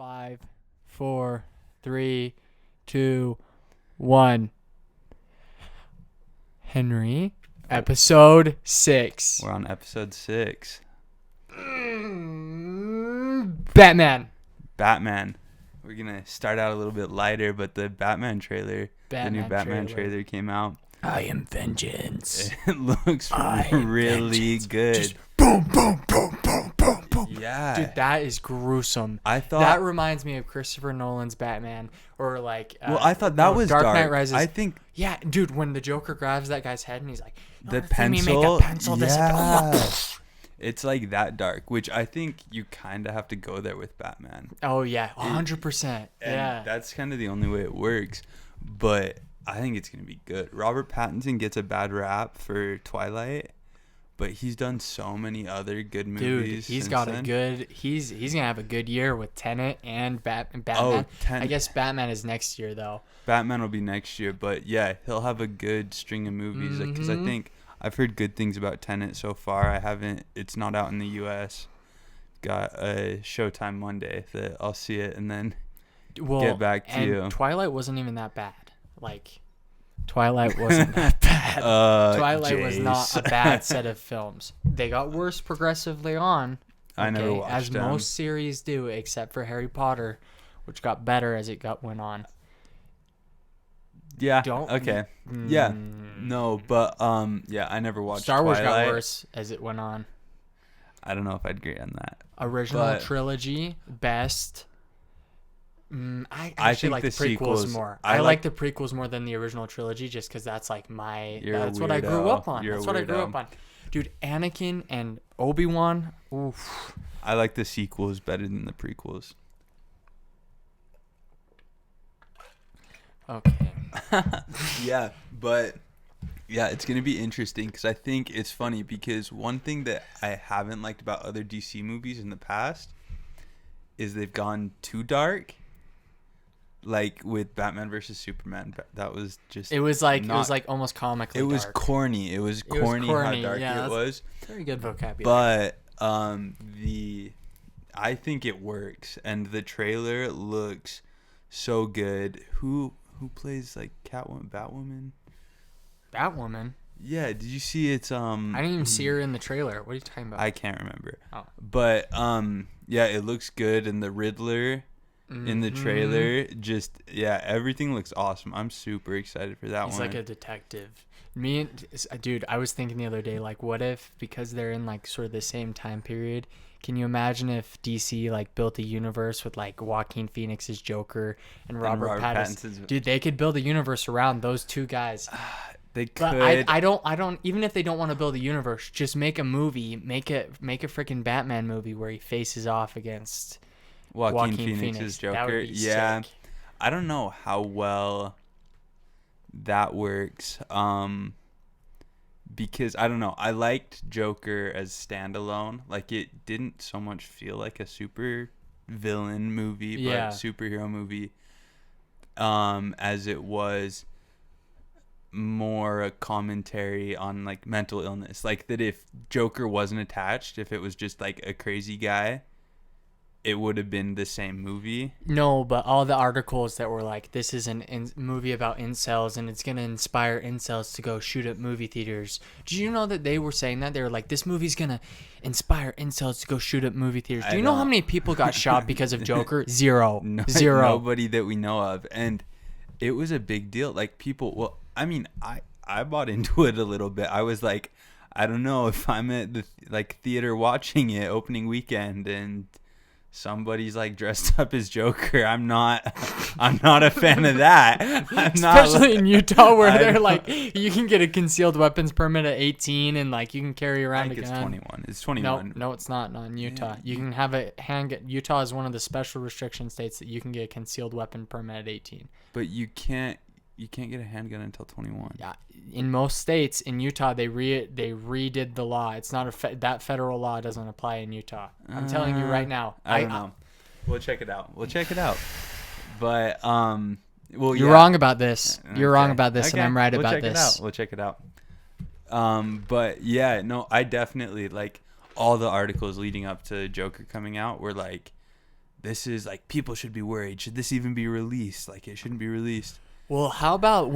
5, 4, 3, 2, 1. Henry, episode 6. We're on episode 6. Batman. We're going to start out a little bit lighter, but the Batman trailer, the new Batman trailer came out. I am vengeance. It looks really good. Just boom, boom, boom, boom, boom, boom. Yeah. Dude, that is gruesome. I thought that reminds me of Christopher Nolan's Batman, or like. I thought that was Dark Knight Rises. I think. Yeah, dude, when the Joker grabs that guy's head and he's like, the pencil. pencil. Me make a pencil Yeah. It's like that dark, which I think you kind of have to go there with Batman. Oh yeah, 100%. Yeah. That's kind of the only way it works, but I think it's gonna be good. Robert Pattinson gets a bad rap for Twilight, but he's done so many other good movies. Dude, he's got a good. He's gonna have a good year with Tenet and Batman. Oh, I guess Batman is next year though. Batman will be next year, but yeah, he'll have a good string of movies. Because I think I've heard good things about Tenet so far. I haven't. It's not out in the U.S. Got a Showtime Monday that I'll see it and then get back to you. Twilight wasn't even that bad. Like, Twilight wasn't that bad. Twilight was not a bad set of films. They got worse progressively on. I never watched as them. most series do, except for Harry Potter, which got better as it went on. Yeah. Okay. Yeah. No, but yeah, I never watched Star Wars Twilight. got worse as it went on. I don't know if I'd agree on that. Original trilogy, best. I think like the prequels more. I like the prequels more than the original trilogy, just because that's like that's what I grew up on. That's what I grew up on. Dude, Anakin and Obi-Wan. Oof. I like the sequels better than the prequels. Okay. Yeah, but yeah, it's going to be interesting because I think it's funny because one thing that I haven't liked about other DC movies in the past is they've gone too dark. Like with Batman versus Superman, that was just it was like almost comically it was dark. Corny. It was corny how dark it was. Very good vocabulary. But I think it works and the trailer looks so good. Who plays like Batwoman? Batwoman? Yeah, did you see it's I didn't even see her in the trailer. What are you talking about? I can't remember. Oh. But yeah, it looks good and the Riddler in the trailer everything looks awesome. I'm super excited for that one. He's like a detective. Dude, I was thinking the other day, like, what if, because they're in like sort of the same time period, can you imagine if DC like built a universe with like Joaquin Phoenix's Joker and Robert Pattinson? Dude, they could build a universe around those two guys. They could. But I don't. Even if they don't want to build a universe, just make a movie. Make a freaking Batman movie where he faces off against Joaquin Phoenix's Joker. That would be sick. I don't know how well that works. Because I don't know. I liked Joker as standalone. Like it didn't so much feel like a super villain movie, but superhero movie. As it was more a commentary on like mental illness. Like that if Joker wasn't attached, if it was just like a crazy guy, it would have been the same movie. No, but all the articles that were like, this is a movie about incels and it's going to inspire incels to go shoot at movie theaters. Did you know that they were saying that? They were like, this movie's going to inspire incels to go shoot at movie theaters. Do you know how many people got shot because of Joker? Zero. Nobody that we know of. And it was a big deal. Like people, I mean, I bought into it a little bit. I was like, I don't know if I'm at the theater watching it opening weekend and somebody's like dressed up as Joker. I'm not a fan of that. Especially in Utah where they're like, you can get a concealed weapons permit at 18 and like you can carry around a gun. It's 21. It's 21. No, it's not. Not in Utah. You can have a handgun. Utah is one of the special restriction states that you can get a concealed weapon permit at 18. But you can't get a handgun until 21. Yeah, in most states, in Utah, they redid the law. It's not that federal law doesn't apply in Utah. I'm telling you right now. I don't know. We'll check it out. But you're wrong about this. You're wrong about this, and I'm right about this. We'll check it out. But yeah, no, I definitely like all the articles leading up to Joker coming out were like this is like, people should be worried. Should this even be released? Like, it shouldn't be released. Well, how about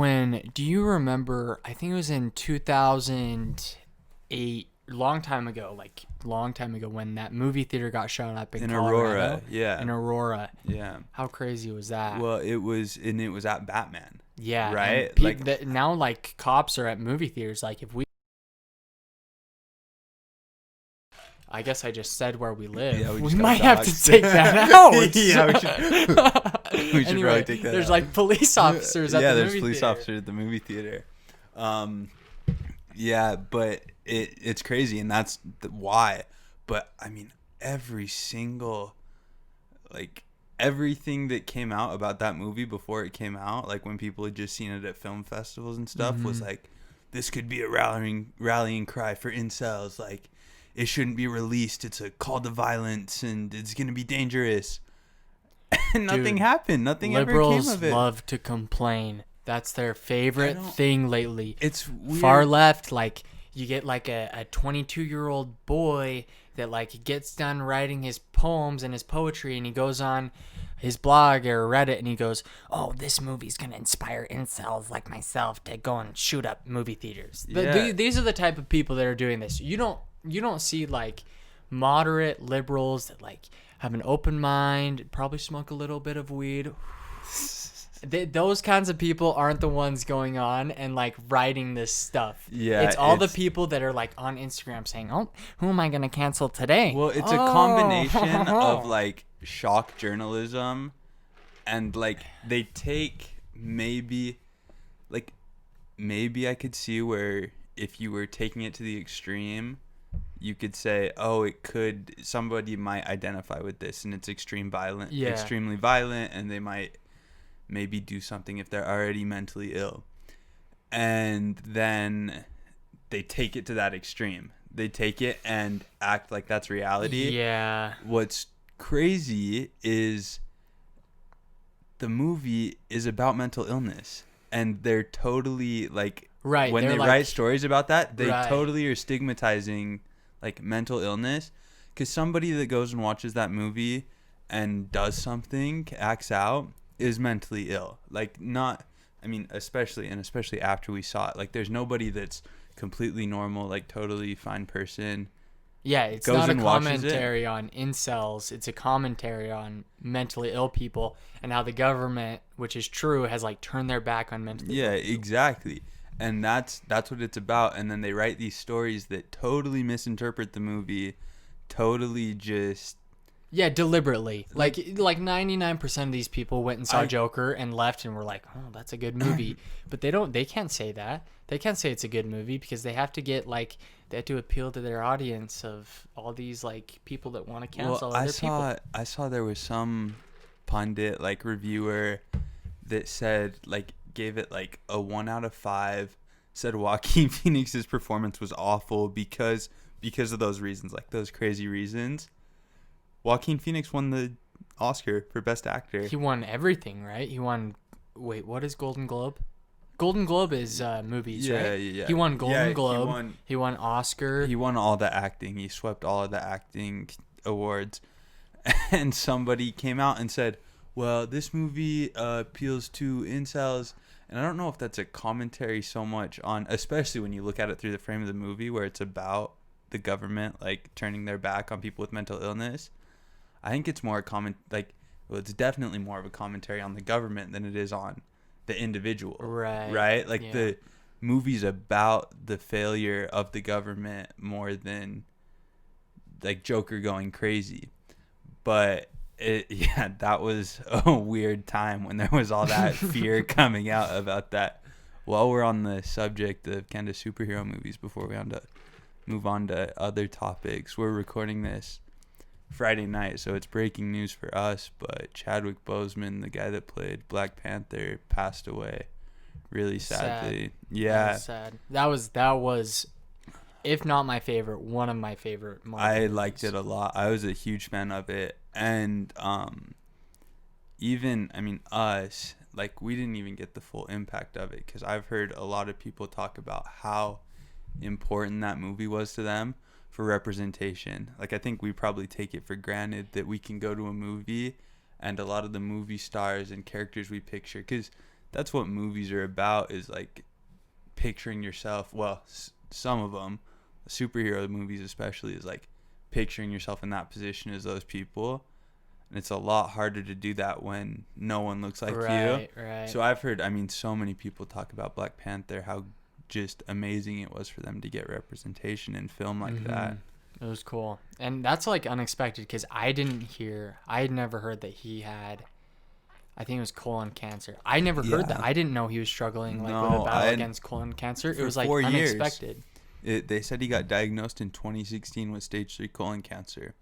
do you remember, I think it was in 2008, long time ago, when that movie theater got shot up in Colorado, Aurora. Yeah. In Aurora. Yeah. How crazy was that? Well, it was at Batman. Yeah. Right? Now, like, cops are at movie theaters. Like, if we... I guess I just said where we live. Yeah, we might have to take that out. Yeah, we should Anyway, probably take that there's out. like police officers at the movie theater. Yeah, there's police officers at the movie theater. Yeah, but it's crazy, and that's why. But I mean, everything that came out about that movie before it came out, like when people had just seen it at film festivals and stuff, was like, this could be a rallying cry for incels. Like, it shouldn't be released. It's a call to violence, and it's gonna be dangerous. And nothing happened. Nothing ever came of it. Liberals love to complain. That's their favorite thing lately. It's weird. Far left, like, you get like a 22-year-old boy that like gets done writing his poems and his poetry, and he goes on his blog or Reddit and he goes, oh, this movie's gonna inspire incels like myself to go and shoot up movie theaters. Yeah. These are the type of people that are doing this. You don't see like moderate liberals that like have an open mind, probably smoke a little bit of weed. Those kinds of people aren't the ones going on and like writing this stuff. Yeah, it's all the people that are like on Instagram saying, oh, who am I gonna cancel today? Well, it's a combination of like shock journalism, and like they take maybe I could see where if you were taking it to the extreme, you could say, oh, somebody might identify with this and it's extremely violent, and they might maybe do something if they're already mentally ill. And then they take it to that extreme. They take it and act like that's reality. Yeah. What's crazy is the movie is about mental illness, and they're totally like, right, when they write stories about that, they right. totally are stigmatizing like mental illness, because somebody that goes and watches that movie and does something, acts out, is mentally ill. Like, not, I mean, especially after we saw it, like there's nobody that's completely normal, like totally fine person. Yeah, it's not a commentary on incels. It's a commentary on mentally ill people and how the government, which is true, has like turned their back on mentally ill people. Exactly. And that's what it's about. And then they write these stories that totally misinterpret the movie, totally just... Yeah, deliberately. Like 99% of these people went and saw Joker and left and were like, oh, that's a good movie. But they can't say that. They can't say it's a good movie because they have to they have to appeal to their audience of all these like people that want to cancel other people. I saw there was some pundit, like reviewer, that said, like, gave it like a 1 out of 5, said Joaquin Phoenix's performance was awful because of those reasons, like those crazy reasons. Joaquin Phoenix won the Oscar for Best Actor. He won everything, right? He won... Wait, what is Golden Globe? Golden Globe is movies, right? Yeah. He won Golden Globe. He won Oscar. He won all the acting. He swept all of the acting awards. And somebody came out and said, well, this movie appeals to incels. And I don't know if that's a commentary so much on, especially when you look at it through the frame of the movie where it's about the government like turning their back on people with mental illness. I think it's more it's definitely more of a commentary on the government than it is on the individual. Right? Like, the movie's about the failure of the government more than like Joker going crazy. But that was a weird time when there was all that fear coming out about that. While we're on the subject of kind of superhero movies, before we move on to other topics, we're recording this Friday night, so it's breaking news for us, but Chadwick Boseman, the guy that played Black Panther, passed away really sadly. Sad. Yeah. Sad. That was, if not my favorite, one of my favorite Marvel movies. Liked it a lot. I was a huge fan of it. And even, I mean, us, like, we didn't even get the full impact of it, because I've heard a lot of people talk about how important that movie was to them for representation. Like, I think we probably take it for granted that we can go to a movie and a lot of the movie stars and characters we picture, because that's what movies are about, is like picturing yourself. Well, some of them, superhero movies especially, is like picturing yourself in that position as those people. And it's a lot harder to do that when no one looks like you. Right. So I've heard, I mean, so many people talk about Black Panther, how just amazing it was for them to get representation in film like that. It was cool. And that's like unexpected, because I had never heard that he had, I think it was colon cancer. I never heard that. I didn't know he was struggling with a battle against colon cancer. It was like unexpected. They said he got diagnosed in 2016 with stage 3 colon cancer,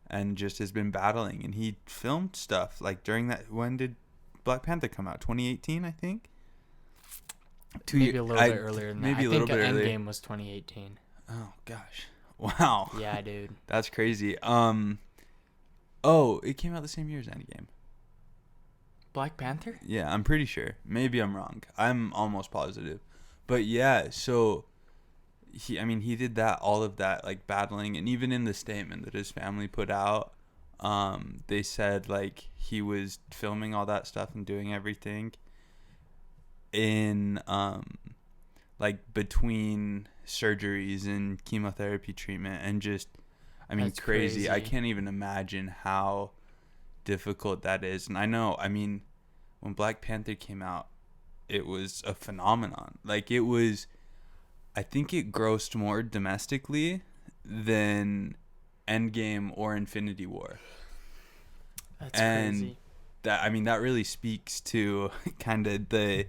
and just has been battling. And he filmed stuff like during that. When did Black Panther come out? 2018, I think. Maybe a little bit earlier than that. Maybe a little bit earlier. Endgame was 2018. Oh gosh, wow. Yeah, dude. That's crazy. It came out the same year as Endgame. Black Panther? Yeah, I'm pretty sure. Maybe I'm wrong. I'm almost positive. But yeah, so he did that, all of that, like battling, and even in the statement that his family put out, they said like he was filming all that stuff and doing everything in like between surgeries and chemotherapy treatment, and just that's crazy. I can't even imagine how difficult that is. And I know, I mean, when Black Panther came out, it was a phenomenon. Like, it was, I think it grossed more domestically than Endgame or Infinity War. That's crazy. That, I mean, that really speaks to kind of the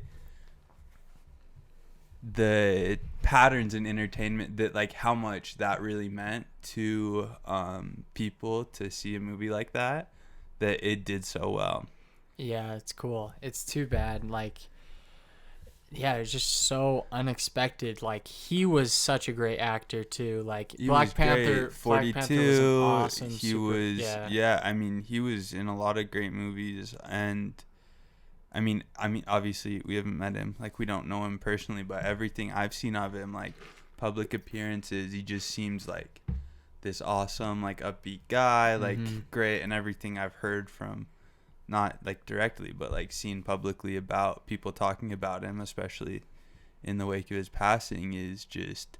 patterns in entertainment, that like how much that really meant to people to see a movie like that it did so well. Yeah, it's cool. It's too bad. Like, yeah, it's just so unexpected. Like, he was such a great actor too. Like, Black Panther 42. Black Panther was an awesome. He was yeah. I mean, he was in a lot of great movies, and I mean, obviously we haven't met him. Like, we don't know him personally, but everything I've seen of him, like public appearances, he just seems like this awesome, like upbeat guy, like great, and everything I've heard from, not like directly, but like seen publicly about people talking about him, especially in the wake of his passing, is just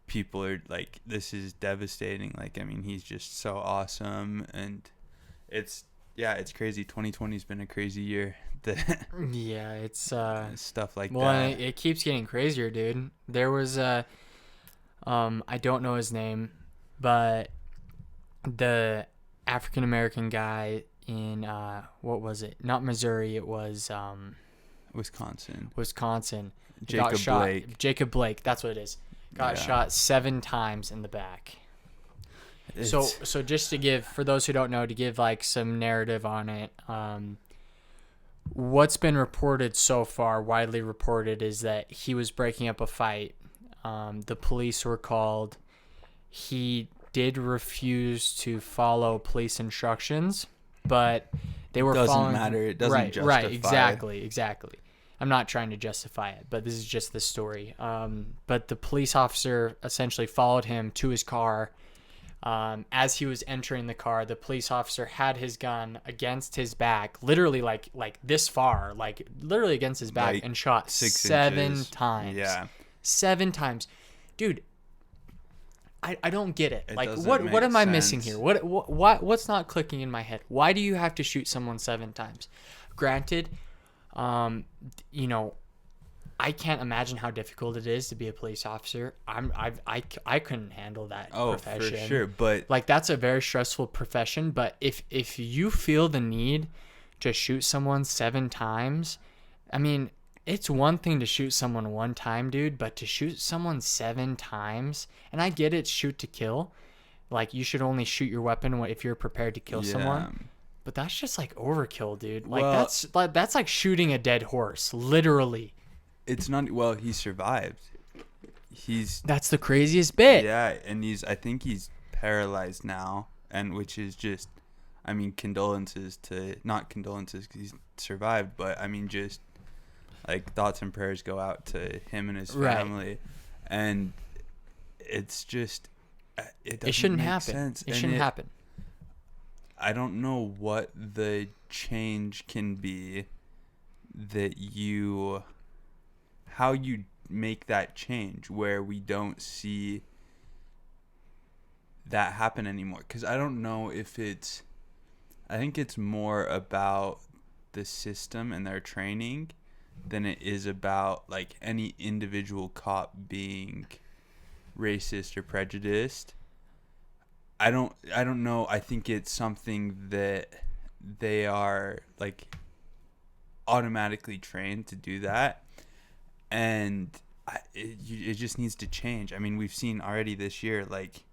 people are like, this is devastating. Like, I mean, he's just so awesome, and it's crazy. 2020's been a crazy year. Yeah, it's stuff like well, that. It keeps getting crazier, dude. There was I don't know his name, but the African American guy in what was it? Not Missouri. It was Wisconsin. Jacob Blake. That's what it is. Got shot 7 times in the back. So just to give, for those who don't know, to give like some narrative on it, what's been reported so far, widely reported, is that he was breaking up a fight. The police were called. He did refuse to follow police instructions, but they were following. Doesn't matter. It doesn't justify. Right. Exactly. I'm not trying to justify it, but this is just the story. But the police officer essentially followed him to his car. As he was entering the car, the police officer had his gun against his back, literally like this far, like literally against his back, and shot 7 times. Yeah. 7 times. Dude, I don't get it. Like, what am I missing here? What's not clicking in my head? Why do you have to shoot someone 7 times? Granted, you know, I can't imagine how difficult it is to be a police officer. I couldn't handle that profession. For sure, but like, that's a very stressful profession. But if you feel the need to shoot someone 7 times, I mean, it's one thing to shoot someone 1 time, dude, but to shoot someone 7 times, and I get it, shoot to kill. Like, you should only shoot your weapon if you're prepared to kill someone. But that's just like overkill, dude. Like, that's like shooting a dead horse, literally. It's not. Well, he survived. That's the craziest bit. Yeah, and I think he's paralyzed now, and which is just, I mean, not condolences because he's survived, but I mean, just like thoughts and prayers go out to him and his family. Right. And it's just, it shouldn't happen. It shouldn't happen. I don't know what the change can be that how you make that change where we don't see that happen anymore. Because I don't know if I think it's more about the system and their training than it is about like any individual cop being racist or prejudiced. I don't know. I think it's something that they are like automatically trained to do that, and it just needs to change. I mean, we've seen already this year, like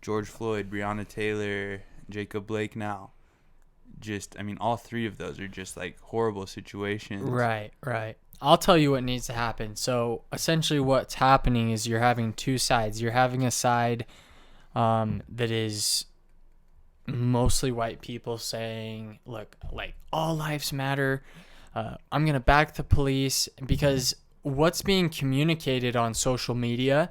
George Floyd, Breonna Taylor, Jacob Blake now. Just, I mean, all three of those are just like horrible situations. Right. I'll tell you what needs to happen. So essentially what's happening is you're having two sides. You're having a side that is mostly white people saying, look, like, all lives matter. I'm going to back the police, because what's being communicated on social media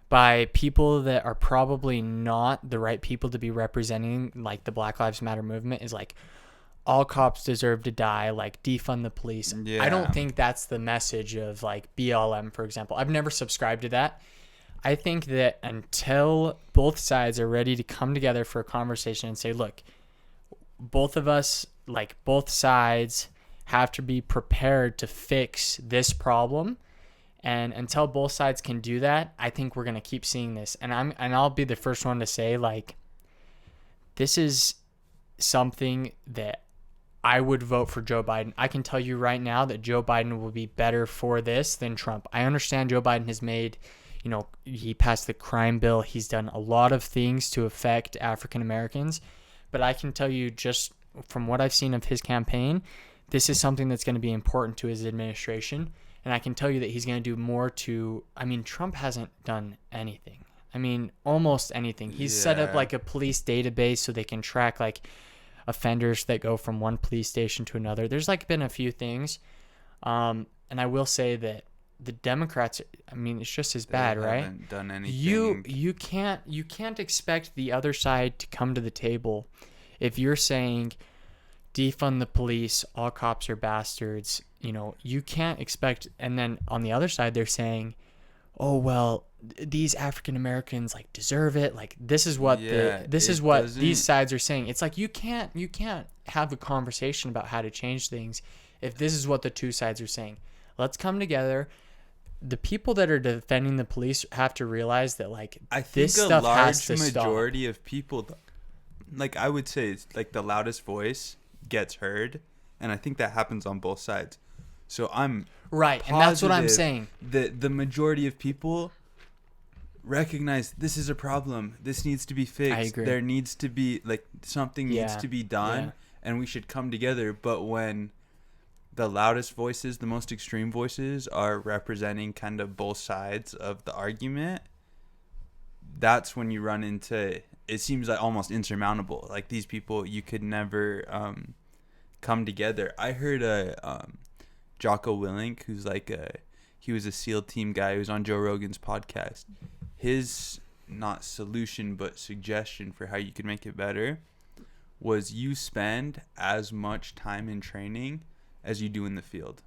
by people that are probably not the right people to be representing like the Black Lives Matter movement is like, all cops deserve to die, like defund the police. Yeah. I don't think that's the message of like BLM, for example. I've never subscribed to that. I think that until both sides are ready to come together for a conversation and say, look, both of us, like both sides, have to be prepared to fix this problem. And until both sides can do that, I think we're gonna keep seeing this. And I'll be the first one to say, like, this is something that I would vote for Joe Biden. I can tell you right now that Joe Biden will be better for this than Trump. I understand Joe Biden has made, he passed the crime bill. He's done a lot of things to affect African Americans. But I can tell you, just from what I've seen of his campaign, this is something that's going to be important to his administration. And I can tell you that he's going to do more Trump hasn't done anything. Almost anything. He's set up like a police database so they can track like offenders that go from one police station to another. There's like been a few things. And I will say that the Democrats, it's just as bad, right? Haven't done anything. You can't expect the other side to come to the table if you're saying defund the police, all cops are bastards. You can't expect, and then on the other side they're saying, oh well, these African Americans like deserve it. Like this is what these sides are saying. It's like you can't have a conversation about how to change things if this is what the two sides are saying. Let's come together. The people that are defending the police have to realize that like I think this a stuff large has to majority stop. of people, like I would say, it's like the loudest voice gets heard, and I think that happens on both sides. So I'm right, and that's what I'm saying. The majority of people recognize this is a problem. This needs to be fixed. I agree. There needs to be like something needs to be done, and we should come together. But when the loudest voices, the most extreme voices, are representing kind of both sides of the argument, that's when you run into, it seems like almost insurmountable. Like these people, you could never come together. I heard Jocko Willink, who's like he was a SEAL team guy who was on Joe Rogan's podcast. His not solution but suggestion for how you could make it better was you spend as much time in training as you do in the field.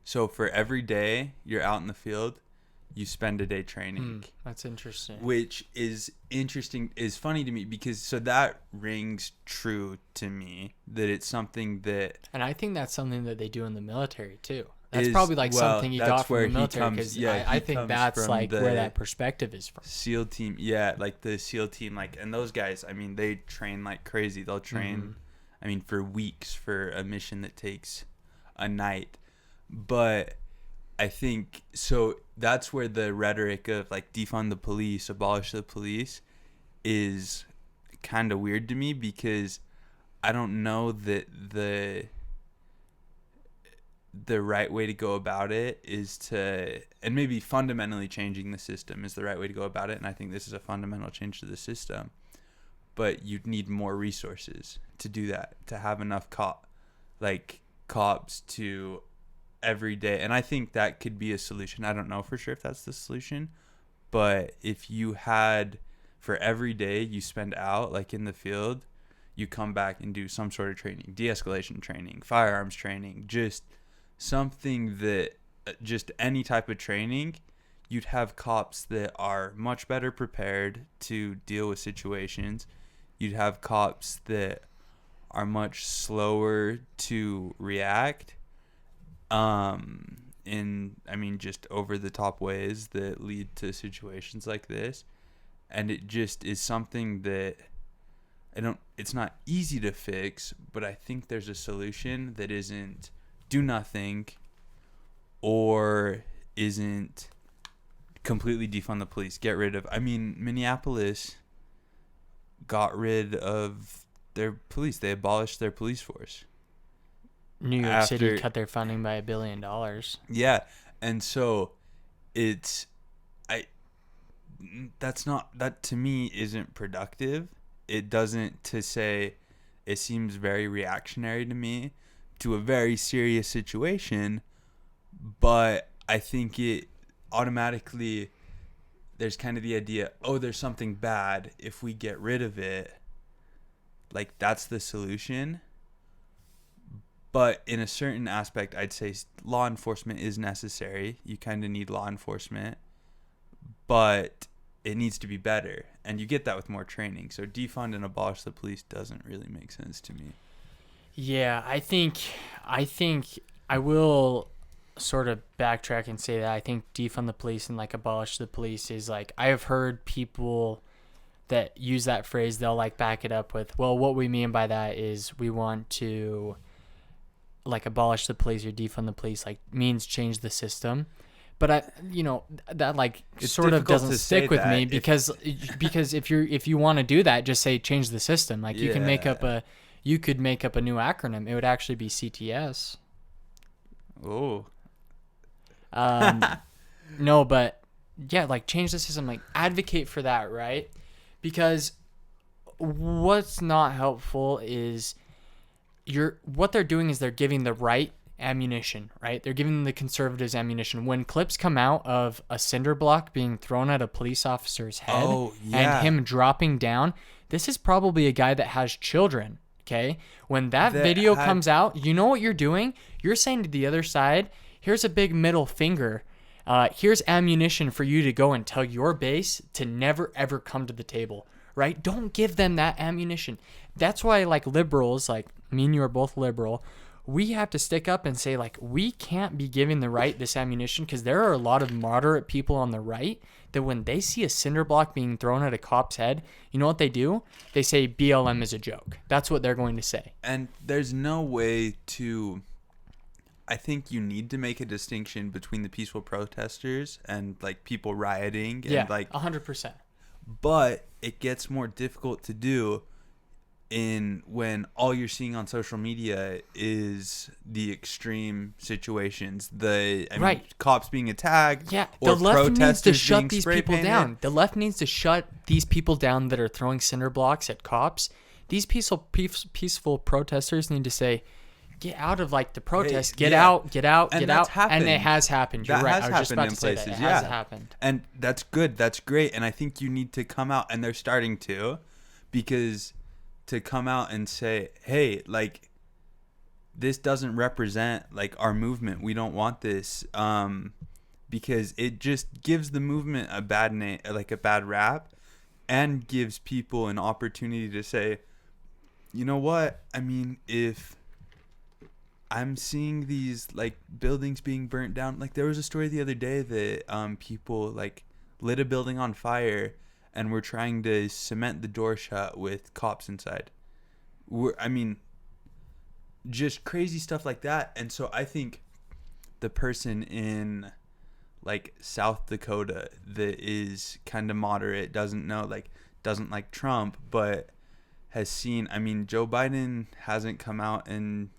So for every day you're out in the field, you spend a day training. That's interesting. Which is funny to me because so that rings true to me that it's something that... And I think that's something that they do in the military too. That's probably like something he got from the military, because I think that's like where that perspective is from. SEAL team, like the SEAL team, like, and those guys, they train like crazy. They'll train, for weeks for a mission that takes a night. But I think, so that's where the rhetoric of like defund the police, abolish the police is kind of weird to me, because I don't know that the right way to go about it is to, and maybe fundamentally changing the system is the right way to go about it. And I think this is a fundamental change to the system, but you'd need more resources to do that, to have enough cops to every day. And I think that could be a solution. I don't know for sure if that's the solution, but if you had, for every day you spend out like in the field, you come back and do some sort of training, de-escalation training, firearms training, just something that, just any type of training, you'd have cops that are much better prepared to deal with situations. You'd have cops that are much slower to react in, I mean, just over the top ways that lead to situations like this. And it just is something that it's not easy to fix, but I think there's a solution that isn't do nothing or isn't completely defund the police, get rid of. I mean, Minneapolis got rid of their police. They abolished their police force. New York City cut their funding by $1 billion. Yeah, and so that to me isn't productive. It doesn't, to say, it seems very reactionary to me to a very serious situation, but I think it automatically, there's kind of the idea, oh, there's something bad, if we get rid of it, like that's the solution. But in a certain aspect, I'd say law enforcement is necessary. You kind of need law enforcement, but it needs to be better, and you get that with more training. So defund and abolish the police doesn't really make sense to me. Yeah, I think I will sort of backtrack and say that I think defund the police and like abolish the police is like, I have heard people that use that phrase, they'll like back it up with, well, what we mean by that is we want to like abolish the police or defund the police, like means change the system. But that like it's sort of doesn't stick with me because if you want to do that, just say change the system. Like you could make up a new acronym. It would actually be CTS. Oh. No, but yeah, like change the system, like advocate for that, right? Because what's not helpful is what they're doing is they're giving the right ammunition, right? They're giving the conservatives ammunition. When clips come out of a cinder block being thrown at a police officer's head and him dropping down, this is probably a guy that has children, okay? When that video comes out, you know what you're doing? You're saying to the other side, here's a big middle finger. Here's ammunition for you to go and tell your base to never, ever come to the table, right? Don't give them that ammunition. That's why, like, liberals, like me and you are both liberal, we have to stick up and say, like, we can't be giving the right this ammunition, because there are a lot of moderate people on the right that when they see a cinder block being thrown at a cop's head, you know what they do? They say BLM is a joke. That's what they're going to say. And there's no way to... I think you need to make a distinction between the peaceful protesters and like people rioting and like 100%. But it gets more difficult to do when all you're seeing on social media is the extreme situations, cops being attacked, or the left needs to shut these people down. The left needs to shut these people down that are throwing cinder blocks at cops. These peaceful protesters need to say, get out of like the protest, get out. And it has happened. You're right. I was just about to say that. It has happened. And that's good. That's great. And I think you need to come out, and they're starting to, because to come out and say, hey, like, this doesn't represent like our movement. We don't want this, because it just gives the movement a bad name, like a bad rap, and gives people an opportunity to say, you know what? I mean, if I'm seeing these like buildings being burnt down, like there was a story the other day that people like lit a building on fire and were trying to cement the door shut with cops inside. Just crazy stuff like that. And so I think the person in like South Dakota that is kind of moderate, doesn't like Trump, but has seen, I mean, Joe Biden hasn't come out and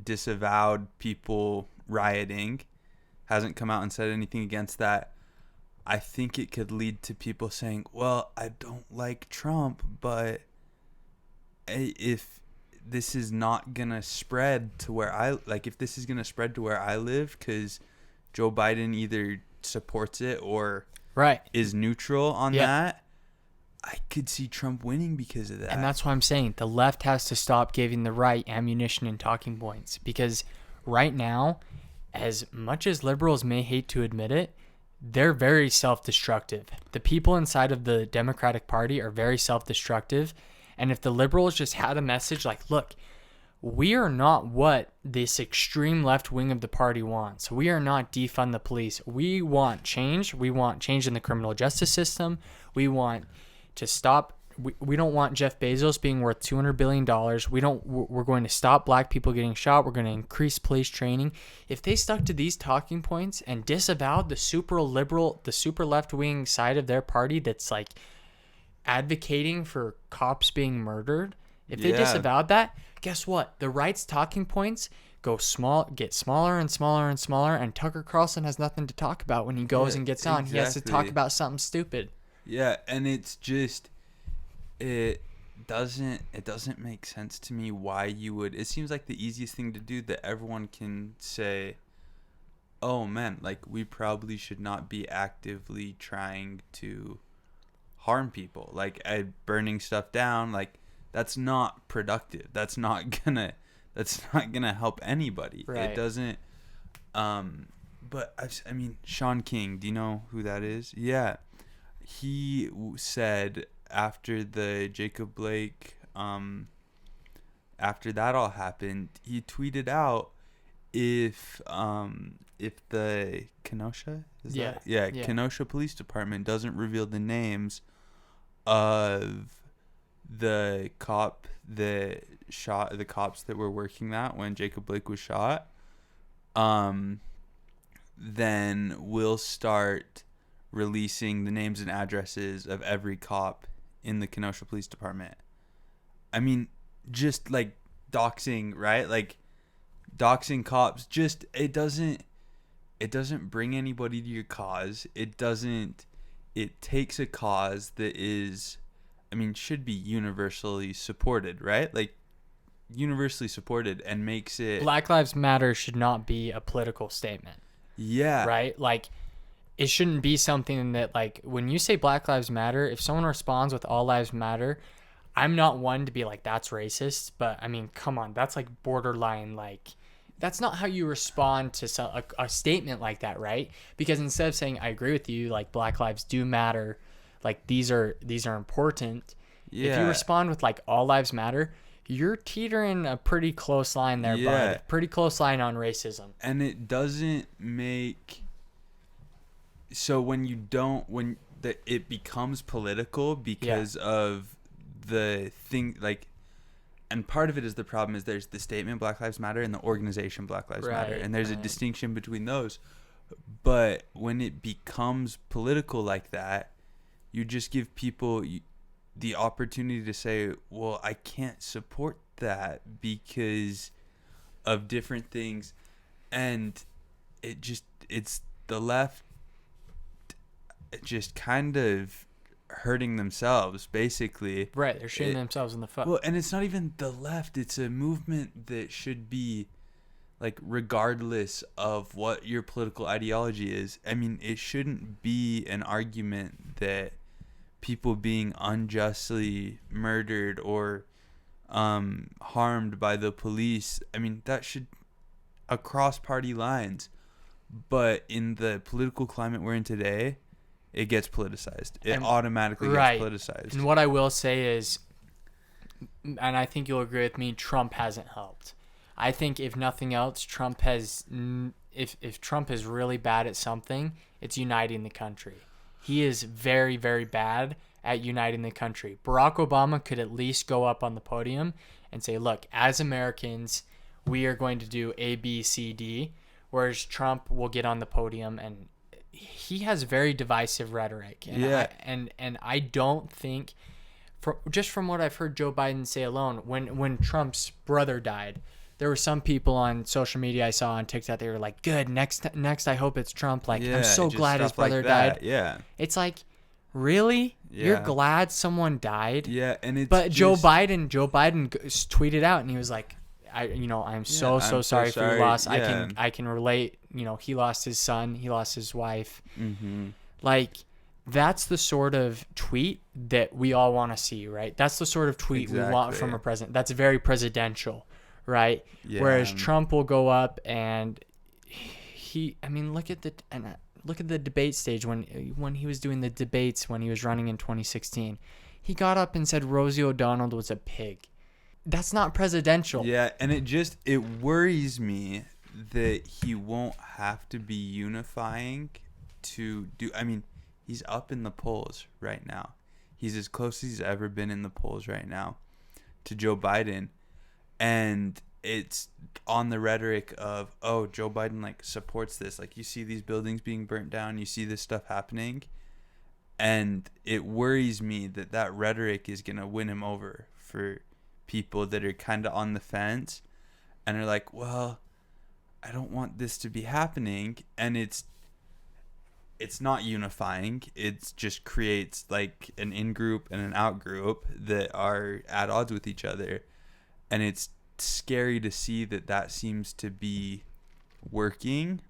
disavowed people rioting, hasn't come out and said anything against that. I think it could lead to people saying, well, I don't like Trump, but if this is not going to spread to where if this is going to spread to where I live, because Joe Biden either supports it or is neutral on that, I could see Trump winning because of that. And that's why I'm saying the left has to stop giving the right ammunition and talking points, because right now, as much as liberals may hate to admit it, they're very self-destructive. The people inside of the Democratic Party are very self-destructive. And if the liberals just had a message like, look, we are not what this extreme left wing of the party wants. We are not defund the police. We want change. We want change in the criminal justice system. We want to stop. We don't want Jeff Bezos being worth $200 billion. We're going to stop black people getting shot. We're going to increase police training. If they stuck to these talking points and disavowed the super liberal, the super left wing side of their party that's like advocating for cops being murdered, if they disavowed that, guess what? The right's talking points get smaller and smaller and smaller, and Tucker Carlson has nothing to talk about when he goes and gets on. Exactly. He has to talk about something stupid. Yeah, and it's just it doesn't make sense to me why you would. It seems like the easiest thing to do that everyone can say, oh man, like we probably should not be actively trying to harm people, like burning stuff down, like that's not productive. That's not gonna help anybody. Right. It doesn't. But I mean, Sean King, do you know who that is? Yeah. He said after the Jacob Blake, after that all happened, he tweeted out if the Kenosha Kenosha Police Department doesn't reveal the names of the cop that shot the cops that were working that when Jacob Blake was shot, then we'll start releasing the names and addresses of every cop in the Kenosha Police Department. I mean, just like doxing, right? Like doxing cops, just it doesn't bring anybody to your cause. It takes a cause that is, I mean, should be universally supported, right? Like universally supported, and makes it. Black Lives Matter should not be a political statement. Yeah. Right? Like it shouldn't be something that, like, when you say Black Lives Matter, if someone responds with All Lives Matter, I'm not one to be like, that's racist. But, I mean, come on. That's, like, borderline, like, that's not how you respond to a statement like that, right? Because instead of saying, I agree with you, like, Black lives do matter, like, these are important. Yeah. If you respond with, like, All Lives Matter, you're teetering a pretty close line there, bud. Pretty close line on racism. And it doesn't make... So it becomes political because of the thing, like, and part of it is the problem is there's the statement Black Lives Matter and the organization Black Lives Matter, and there's a distinction between those. But when it becomes political like that, you just give people the opportunity to say, well, I can't support that because of different things, and it's the left just kind of hurting themselves, basically. Right, they're shooting themselves in the foot. Well, and it's not even the left. It's a movement that should be, like, regardless of what your political ideology is. I mean, it shouldn't be an argument that people being unjustly murdered or harmed by the police, I mean, that should, across party lines. But in the political climate we're in today, it gets politicized. It automatically gets politicized. And what I will say is, and I think you'll agree with me, Trump hasn't helped. I think if nothing else, Trump has, if Trump is really bad at something, it's uniting the country. He is very, very bad at uniting the country. Barack Obama could at least go up on the podium and say, look, as Americans, we are going to do A, B, C, D, whereas Trump will get on the podium and he has very divisive rhetoric. And I don't think, just from what I've heard Joe Biden say alone, when Trump's brother died, there were some people on social media I saw on TikTok, they were like, good, next I hope it's Trump. Like, I'm so glad his brother died. Yeah. It's like, really? Yeah. You're glad someone died? Yeah, and but Joe Biden tweeted out and he was like, I'm so sorry for your loss. Yeah. I can relate. He lost his son, he lost his wife. Mm-hmm. Like, that's the sort of tweet that we all want to see, right? That's the sort of tweet we want from a president. That's very presidential, right? Yeah. Whereas Trump will go up and look at the debate stage when he was doing the debates when he was running in 2016. He got up and said Rosie O'Donnell was a pig. That's not presidential. Yeah, and it worries me that he won't have to be unifying to do. I mean, he's up in the polls right now. He's as close as he's ever been in the polls right now to Joe Biden. And it's on the rhetoric of, oh, Joe Biden like supports this. Like, you see these buildings being burnt down, you see this stuff happening. And it worries me that rhetoric is going to win him over for people that are kind of on the fence and are like, well, I don't want this to be happening. And it's not unifying. It just creates like an in-group and an out-group that are at odds with each other. And it's scary to see that seems to be working.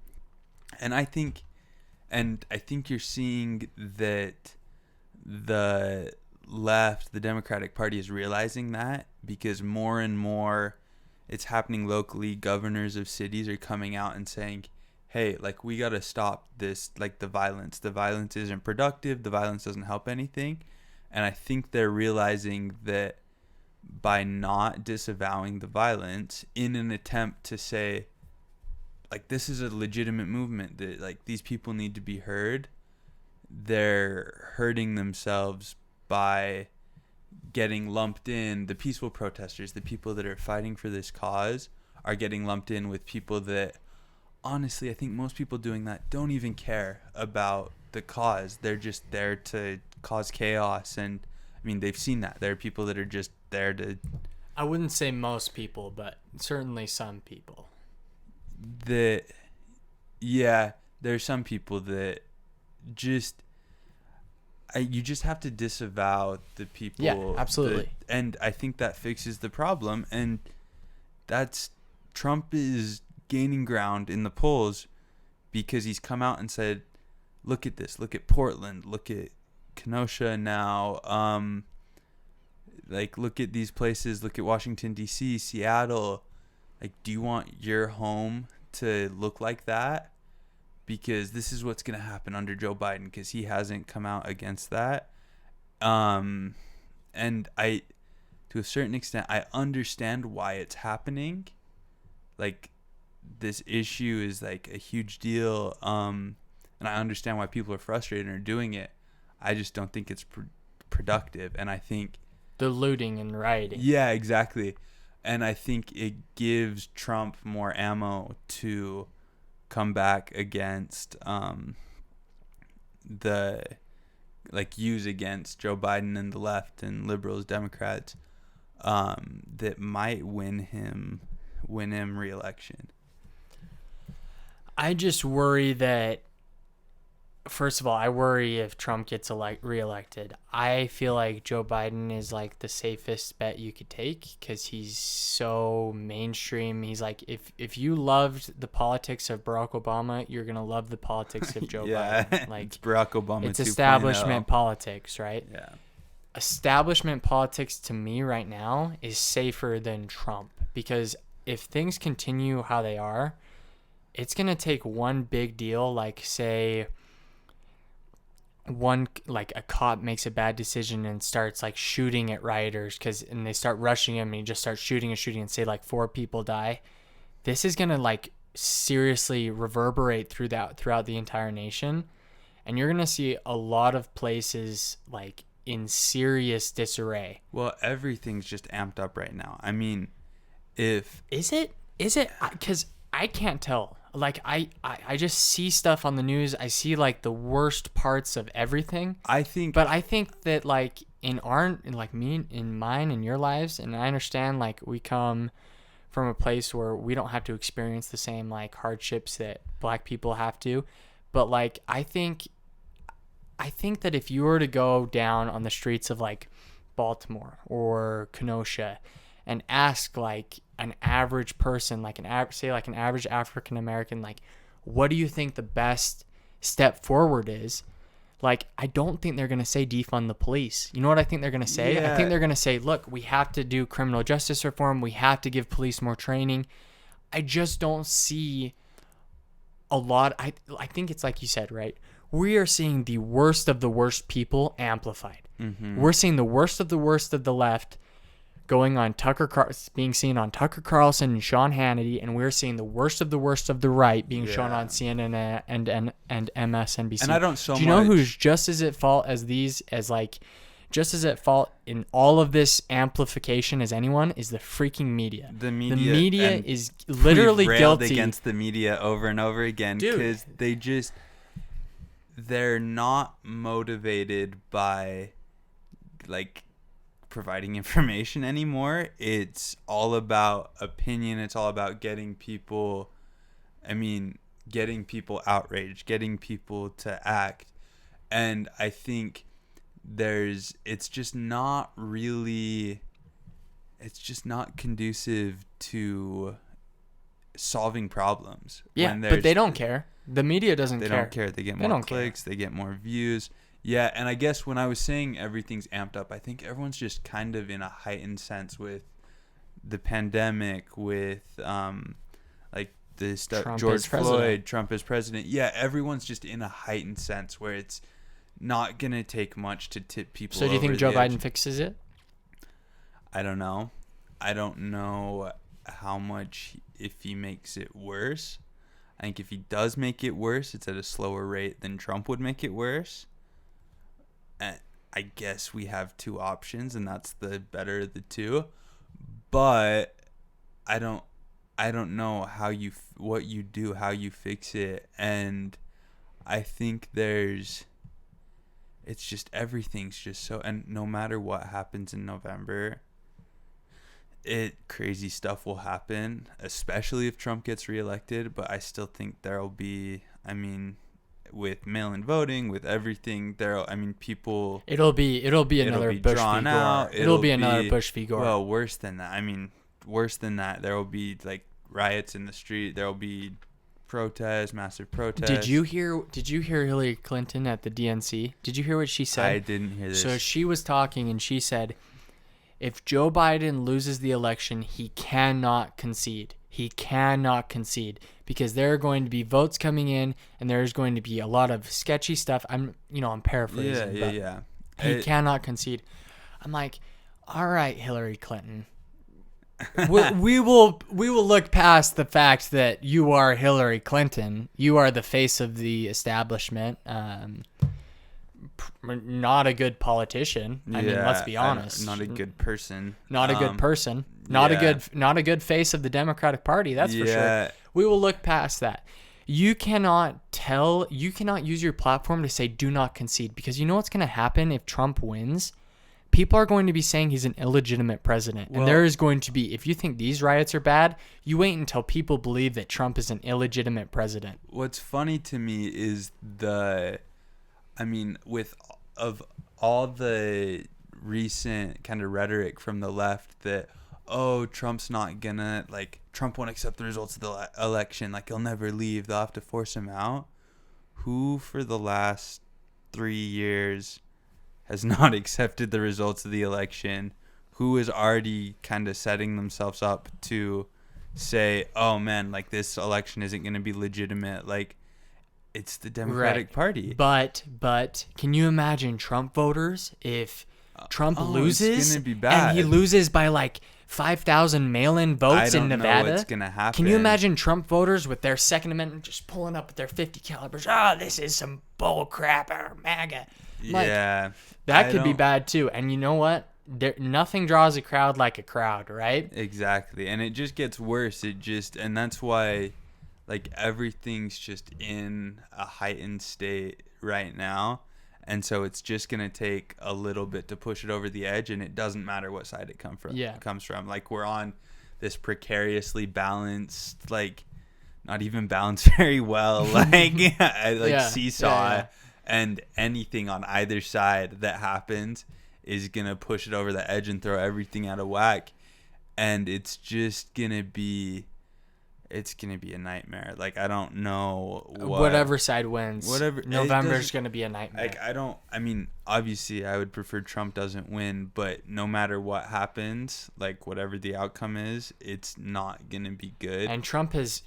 And I think you're seeing that the left, the Democratic Party, is realizing that, because more and more it's happening locally. Governors of cities are coming out and saying, hey, like, we got to stop this, like, the violence. The violence isn't productive. The violence doesn't help anything. And I think they're realizing that by not disavowing the violence in an attempt to say, like, this is a legitimate movement, that, like, these people need to be heard, they're hurting themselves by getting lumped in. The peaceful protesters, the people that are fighting for this cause, are getting lumped in with people that, honestly, I think most people doing that don't even care about the cause. They're just there to cause chaos. And I mean, they've seen that. There are people that are just there to... I wouldn't say most people, but certainly some people. Yeah, there's some people that just... you just have to disavow the people. Yeah, absolutely. And I think that fixes the problem. And Trump is gaining ground in the polls because he's come out and said, look at this, look at Portland, look at Kenosha now, like, look at these places, look at Washington, D.C., Seattle. Like, do you want your home to look like that? Because this is what's going to happen under Joe Biden, because he hasn't come out against that. And I, to a certain extent, I understand why it's happening. Like, this issue is like a huge deal. And I understand why people are frustrated and are doing it. I just don't think it's productive. And I think the looting and rioting. Yeah, exactly. And I think it gives Trump more ammo to come back against use against Joe Biden and the left and liberals, Democrats, that might win him re-election. I just worry that, first of all, I worry if Trump gets reelected. I feel like Joe Biden is like the safest bet you could take because he's so mainstream. He's like, if you loved the politics of Barack Obama, you're gonna love the politics of Joe Biden. Like, it's Barack Obama. It's establishment politics, right? Yeah. Establishment politics to me right now is safer than Trump, because if things continue how they are, it's gonna take one big deal, like say a cop makes a bad decision and starts like shooting at rioters and they start rushing him and he just starts shooting and say like 4 people die. This is gonna like seriously reverberate throughout the entire nation, and you're gonna see a lot of places like in serious disarray. Well, everything's just amped up right now. I mean, is it because I can't tell. Like, I just see stuff on the news. I see like the worst parts of everything. I think that like in mine and your lives, and I understand like we come from a place where we don't have to experience the same like hardships that black people have to, but like I think that if you were to go down on the streets of like Baltimore or Kenosha and ask like an average person, like an average African American, like, what do you think the best step forward is? Like, I don't think they're going to say defund the police. You know what I think they're going to say? I think they're going to say, look, we have to do criminal justice reform. We have to give police more training. I just don't see a lot. I think it's like you said, right? We are seeing the worst of the worst people amplified. Mm-hmm. We're seeing the worst of the left going on being seen on Tucker Carlson and Sean Hannity, and we're seeing the worst of the right being shown on CNN and MSNBC. And I don't Do you know who's just as at fault in all of this amplification as anyone is the freaking media. The media. The media is literally guilty against the media over and over again because they're not motivated by like providing information anymore. It's all about opinion. It's all about getting people outraged, getting people to act. And I think it's just not conducive to solving problems. Yeah, but they don't care. The media doesn't care. They don't care. They get more clicks. They get more views. Yeah, and I guess when I was saying everything's amped up, I think everyone's just kind of in a heightened sense with the pandemic, with like the stuff, George Floyd, Trump as president. Yeah, everyone's just in a heightened sense where it's not going to take much to tip people over. So do you think Joe Biden fixes it? I don't know. I don't know how much if he makes it worse. I think if he does make it worse, it's at a slower rate than Trump would make it worse. I guess we have two options, and that's the better of the two. But I don't know how what you do, how you fix it, and I think it's just everything's just so. And no matter what happens in November, crazy stuff will happen, especially if Trump gets reelected. But I still think there'll be. With mail-in voting, with everything, people. It'll be another Bush v. Gore. It'll be another Bush v. Gore. Well, worse than that. There will be like riots in the street. There will be protests, massive protests. Did you hear Hillary Clinton at the DNC? Did you hear what she said? I didn't hear this. So she was talking and she said, if Joe Biden loses the election, he cannot concede. He cannot concede because there are going to be votes coming in and there's going to be a lot of sketchy stuff. I'm paraphrasing. Yeah. He cannot concede. I'm like, all right, Hillary Clinton. we will look past the fact that you are Hillary Clinton. You are the face of the establishment. Not a good politician. I mean, let's be honest. Not a good person. Not a good person. Not a good face of the Democratic Party. That's for sure. We will look past that. You cannot use your platform to say do not concede, because you know what's going to happen if Trump wins? People are going to be saying he's an illegitimate president. And there is going to be, if you think these riots are bad, you wait until people believe that Trump is an illegitimate president. What's funny to me is with all the recent kind of rhetoric from the left that, Trump's not gonna, Trump won't accept the results of the election, he'll never leave, they'll have to force him out. Who for the last 3 years has not accepted the results of the election? Who is already kind of setting themselves up to say, oh man, this election isn't going to be legitimate? It's the Democratic Party. But can you imagine Trump voters if Trump loses? It's gonna be bad. And he loses by 5,000 mail-in votes in Nevada. I don't know what's gonna happen. Can you imagine Trump voters with their Second Amendment just pulling up with their 50 calibers? This is some bull crap or MAGA. That could be bad too. And you know what? Nothing draws a crowd like a crowd, right? Exactly. And it just gets worse. And that's why everything's just in a heightened state right now. And so it's just going to take a little bit to push it over the edge, and it doesn't matter what side it comes from. We're on this precariously balanced, not even balanced very well, seesaw. And anything on either side that happens is going to push it over the edge and throw everything out of whack. And it's just going to be it's gonna be a nightmare. Like, I don't know whatever side wins. Whatever, November's gonna be a nightmare. Like, I mean, obviously, I would prefer Trump doesn't win, but no matter what happens, like whatever the outcome is, it's not gonna be good. And Trump has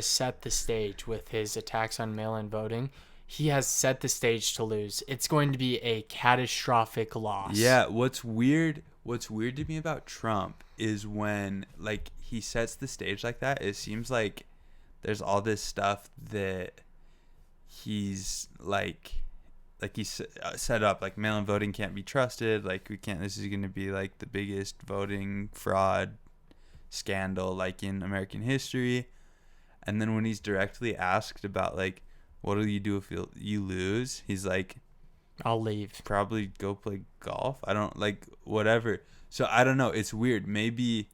set the stage with his attacks on mail-in voting. He has set the stage to lose. It's going to be a catastrophic loss. Yeah, what's weird to me about Trump is when, like, he sets the stage like that, it seems like there's all this stuff that he's like he's set up, like mail-in voting can't be trusted, like this is going to be like the biggest voting fraud scandal like in American history. And then when he's directly asked about like, what will you do if you lose, he's like, I'll leave. Probably go play golf. I don't like whatever. So I don't know. It's weird. Maybe.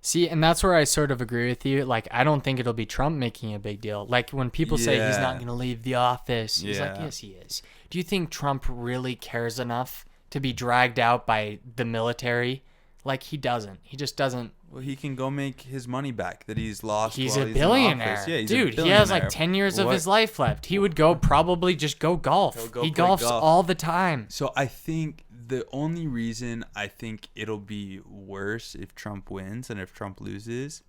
See, and that's where I sort of agree with you. Like, I don't think it'll be Trump making a big deal. Like, when people say he's not going to leave the office, he's like, yes, he is. Do you think Trump really cares enough to be dragged out by the military? Like, he doesn't. He just doesn't. Well, he can go make his money back that he's lost. He's a billionaire. Yeah, he's dude, a billionaire. He has like 10 years of his life left. He would probably just go golf. He golfs all the time. So I think the only reason I think it'll be worse if Trump wins than if Trump loses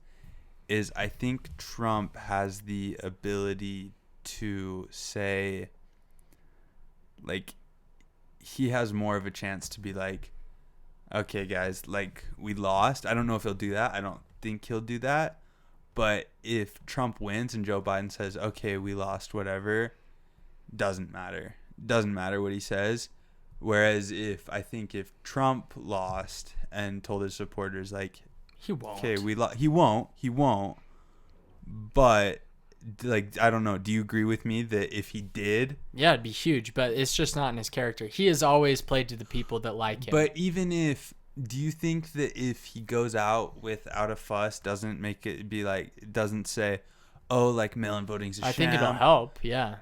is I think Trump has the ability to say, like, he has more of a chance to be like, okay, guys, like, we lost. I don't know if he'll do that. I don't think he'll do that. But if Trump wins and Joe Biden says, okay, we lost, whatever, doesn't matter. Doesn't matter what he says. Whereas if Trump lost and told his supporters, like, he won't. Okay, he won't. But, like, I don't know. Do you agree with me that if he did? Yeah, it'd be huge, but it's just not in his character. He has always played to the people that like him. But even if, do you think that if he goes out without a fuss, doesn't make it be like, doesn't say, oh, like, mail-in voting's a sham? I think it'll help, yeah.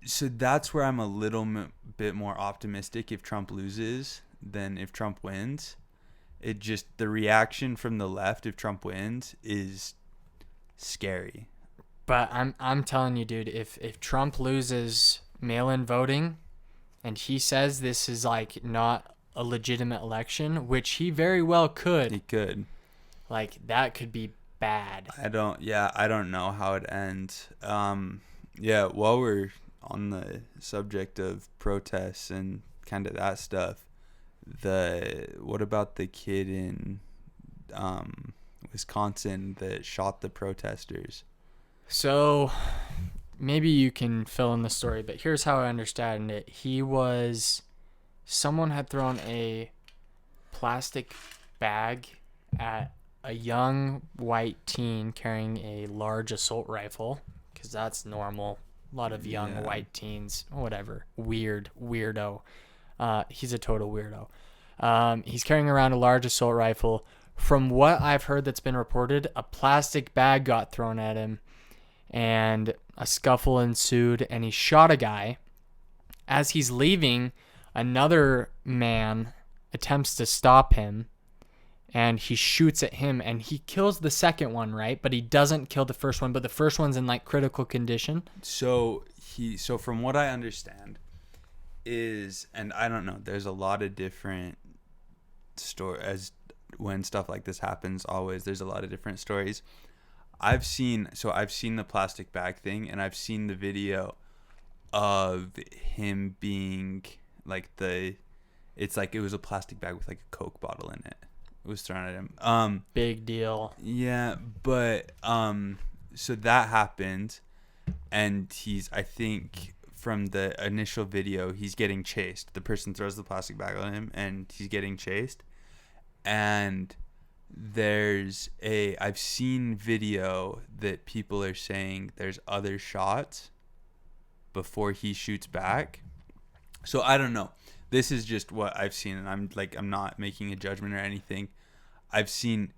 So that's where I'm a little bit more optimistic if Trump loses than if Trump wins. It just, the reaction from the left if Trump wins is scary. But I'm telling you, dude, if Trump loses mail-in voting and he says this is like not a legitimate election, which he very well could. He could. Like, that could be bad. I don't know how it ends. While we're on the subject of protests and kind of that stuff, what about the kid in Wisconsin that shot the protesters? So maybe you can fill in the story, but here's how I understand it. Someone had thrown a plastic bag at a young white teen carrying a large assault rifle, because that's normal. A lot of young white teens, whatever, weirdo. He's a total weirdo. He's carrying around a large assault rifle. From what I've heard that's been reported, a plastic bag got thrown at him and a scuffle ensued, and he shot a guy. As he's leaving, another man attempts to stop him, and he shoots at him, and he kills the second one, right? But he doesn't kill the first one, but the first one's in like critical condition. So from what I understand is, and I don't know, there's a lot of different stories as when stuff like this happens. Always there's a lot of different stories. I've seen the plastic bag thing, and I've seen the video of him being like it's like it was a plastic bag with like a Coke bottle in it. It was thrown at him. Big deal. Yeah, but so that happened, and I think from the initial video, he's getting chased. The person throws the plastic bag on him, and he's getting chased. And I've seen video that people are saying there's other shots before he shoots back. So I don't know. This is just what I've seen, and I'm not making a judgment or anything. I've seen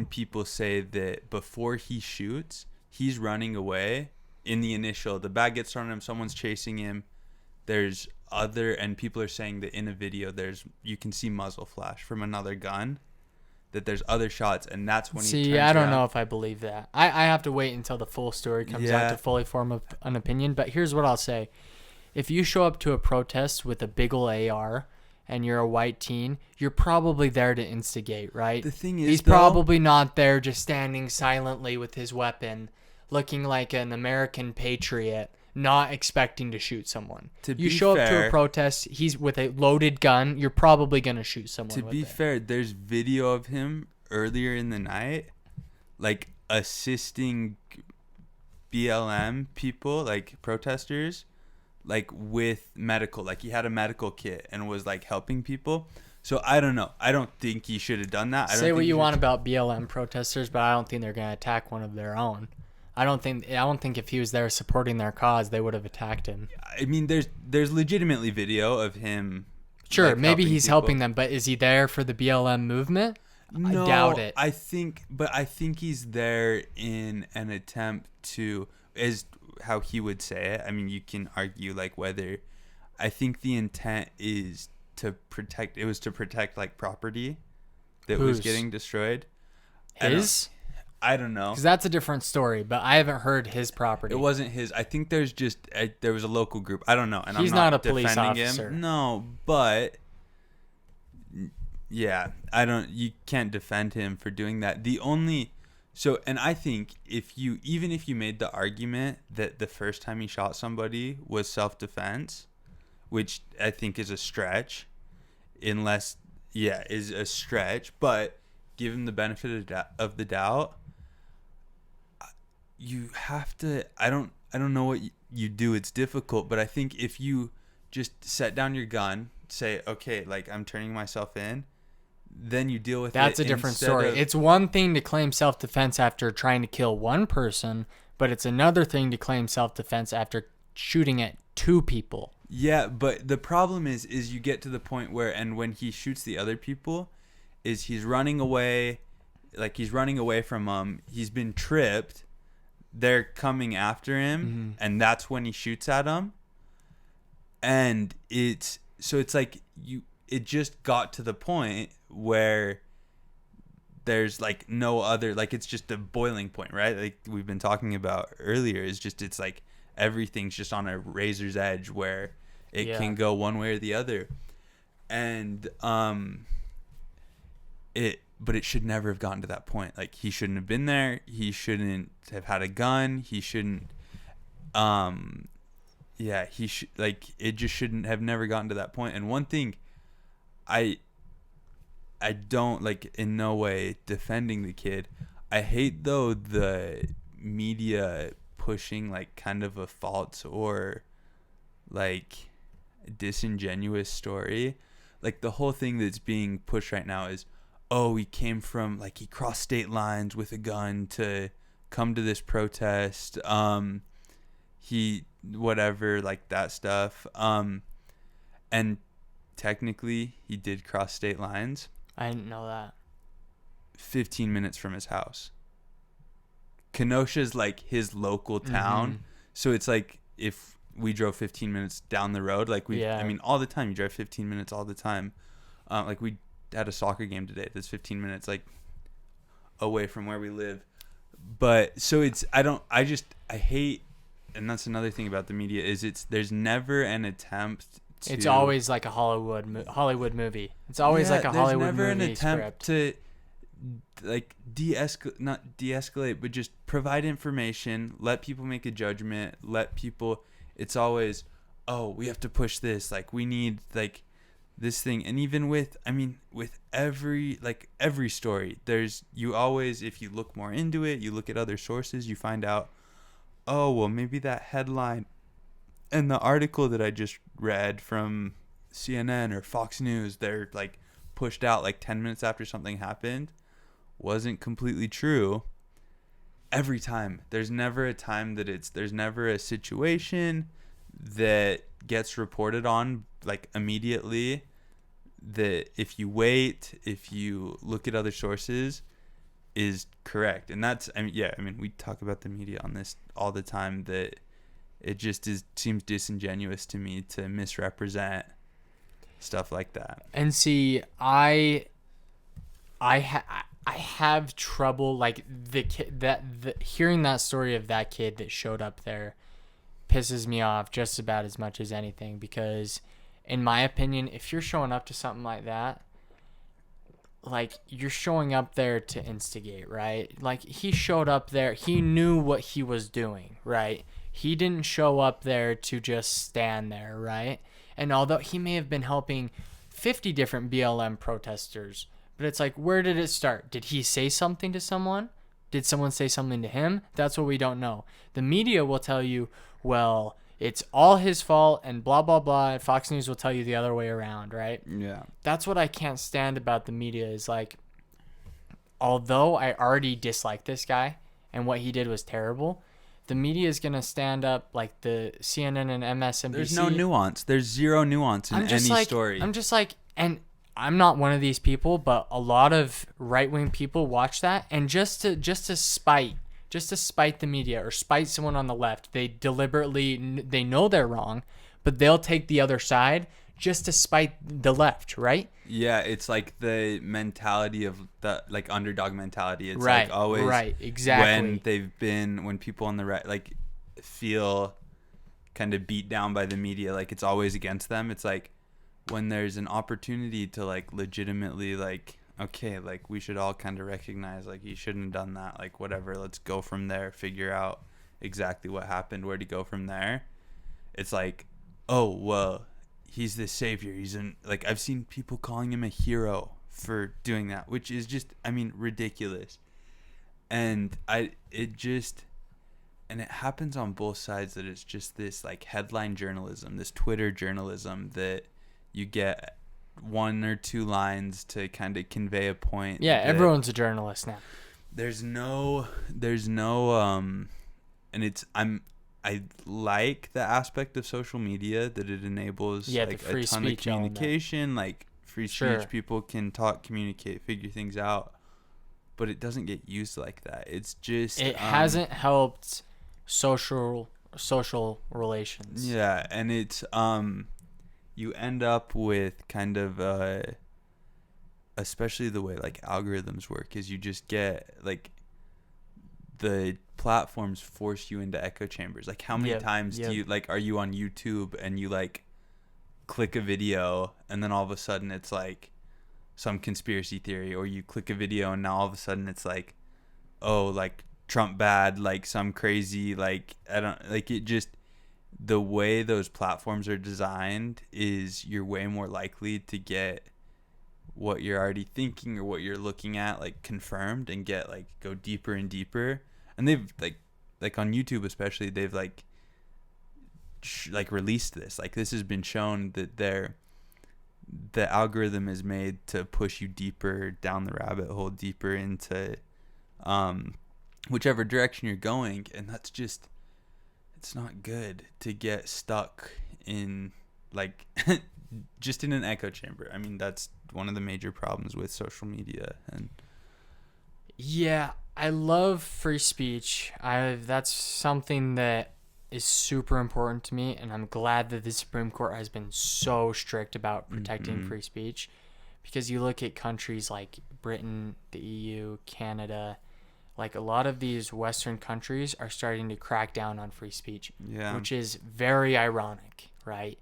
people say that before he shoots, he's running away. In the initial, the bag gets thrown at him, someone's chasing him. And people are saying that in a video you can see muzzle flash from another gun that there's other shots, and that's when he See, turns I don't around. know if I believe that. I have to wait until the full story comes out to fully form an opinion. But here's what I'll say. If you show up to a protest with a big ol' AR and you're a white teen, you're probably there to instigate, right? The thing is, he's probably not there just standing silently with his weapon, looking like an American patriot, not expecting to shoot someone. You show up to a protest, he's with a loaded gun, you're probably going to shoot someone. To be fair, there's video of him earlier in the night, like assisting BLM people, like protesters, like with medical, like he had a medical kit and was like helping people. So I don't know. I don't think he should have done that. Say what you want about BLM protesters, but I don't think they're going to attack one of their own. I don't think if he was there supporting their cause, they would have attacked him. I mean, there's legitimately video of him. Sure, like, maybe he's helping them, but is he there for the BLM movement? No, I doubt it. I think he's there in an attempt to, is how he would say it. I mean, you can argue like whether. I think the intent is to protect. It was to protect like property that was getting destroyed. His? I don't know. Because that's a different story, but I haven't heard his property. It wasn't his. I think there's just there was a local group. I don't know, and he's I'm not a police officer. Him. No, but yeah, I don't. You can't defend him for doing that. And I think if you made the argument that the first time he shot somebody was self-defense, which I think is a stretch, is a stretch, but give him the benefit of the doubt. You have to. I don't know what you do. It's difficult, but I think if you just set down your gun, say, okay, like I'm turning myself in, then you deal with That's a different story. It's one thing to claim self-defense after trying to kill one person, but it's another thing to claim self-defense after shooting at two people. Yeah, but the problem is you get to the point where, and when he shoots the other people, is he's running away from them. He's been tripped. They're coming after him, and that's when he shoots at them. And it's like it just got to the point where there's like no other, like it's just a boiling point, right? Like we've been talking about earlier, it's like everything's just on a razor's edge where it can go one way or the other. And but it should never have gotten to that point. Like he shouldn't have been there. He shouldn't have had a gun. He shouldn't. He should, like, it just shouldn't have never gotten to that point. And one thing, I don't, like, in no way defending the kid. I hate though the media pushing like kind of a false or like disingenuous story. Like the whole thing that's being pushed right now is, oh, he crossed state lines with a gun to come to this protest. Whatever, like that stuff. And technically he did cross state lines. I didn't know that. 15 minutes from his house. Kenosha's like his local town. So it's like if we drove 15 minutes down the road, like I mean, all the time you drive 15 minutes all the time. Like we had a soccer game today that's 15 minutes like away from where we live. But so I hate, and that's another thing about the media is there's never an attempt to, it's always like a Hollywood movie. It's always like a Hollywood movie. There's never an attempt to like not de-escalate, but just provide information, let people make a judgment, it's always, oh, we have to push this, like we need like this thing. And even with every story, you always, if you look more into it, you look at other sources, you find out, oh, well, maybe that headline and the article that I just read from CNN or Fox News, they're like pushed out like 10 minutes after something happened, wasn't completely true. Every time. There's never a time there's never a situation that gets reported on like immediately that if you wait, if you look at other sources, is correct. And that's, we talk about the media on this all the time, that it just seems disingenuous to me to misrepresent stuff like that. And see, I I have trouble like the kid hearing that story of that kid that showed up there pisses me off just about as much as anything, because in my opinion, if you're showing up to something like that, like you're showing up there to instigate, right? Like he showed up there, he knew what he was doing, right? He didn't show up there to just stand there, right? And although he may have been helping 50 different BLM protesters, but it's like, where did it start? Did he say something to someone? Did someone say something to him? That's what we don't know. The media will tell you, well, it's all his fault and blah, blah, blah. And Fox News will tell you the other way around, right? Yeah. That's what I can't stand about the media is like, although I already dislike this guy and what he did was terrible, the media is going to stand up like the CNN and MSNBC. There's no nuance. There's zero nuance in any story. I'm just like, and I'm not one of these people, but a lot of right-wing people watch that, and just to spite the media or spite someone on the left, they deliberately, they know they're wrong, but they'll take the other side just to spite the left, right? Yeah, it's like the mentality of the like underdog mentality. It's right, like always right, exactly. when people on the right like feel kind of beat down by the media, like it's always against them. It's like when there's an opportunity to like legitimately like, okay, like we should all kind of recognize like you shouldn't have done that, like whatever, let's go from there, figure out exactly what happened, where to go from there. It's like, oh well, he's the savior, like I've seen people calling him a hero for doing that, which is just, I mean, ridiculous. And and it happens on both sides, that it's just this like headline journalism, this Twitter journalism, that you get one or two lines to kind of convey a point. Yeah, everyone's a journalist now. There's no and I like the aspect of social media that it enables like a ton of communication, like free speech, people can talk, communicate, figure things out, but it doesn't get used like that. It's just it hasn't helped social relations. Yeah, and it's you end up with kind of especially the way like algorithms work is you just get like the platforms force you into echo chambers. Like how many times do you like, are you on YouTube and you like click a video and then all of a sudden it's like some conspiracy theory, or you click a video and now all of a sudden it's like, oh, like Trump bad, like some crazy, like I don't like it. Just the way those platforms are designed is you're way more likely to get what you're already thinking or what you're looking at like confirmed and get like go deeper and deeper. And they've like on YouTube especially, they've like released this, like this has been shown that the algorithm is made to push you deeper down the rabbit hole, deeper into whichever direction you're going. And that's just, it's not good to get stuck in like just in an echo chamber. I mean, that's one of the major problems with social media. And yeah, I love free speech. That's something that is super important to me, and I'm glad that the Supreme Court has been so strict about protecting free speech, because you look at countries like Britain, the EU, Canada, like a lot of these Western countries are starting to crack down on free speech, which is very ironic, right?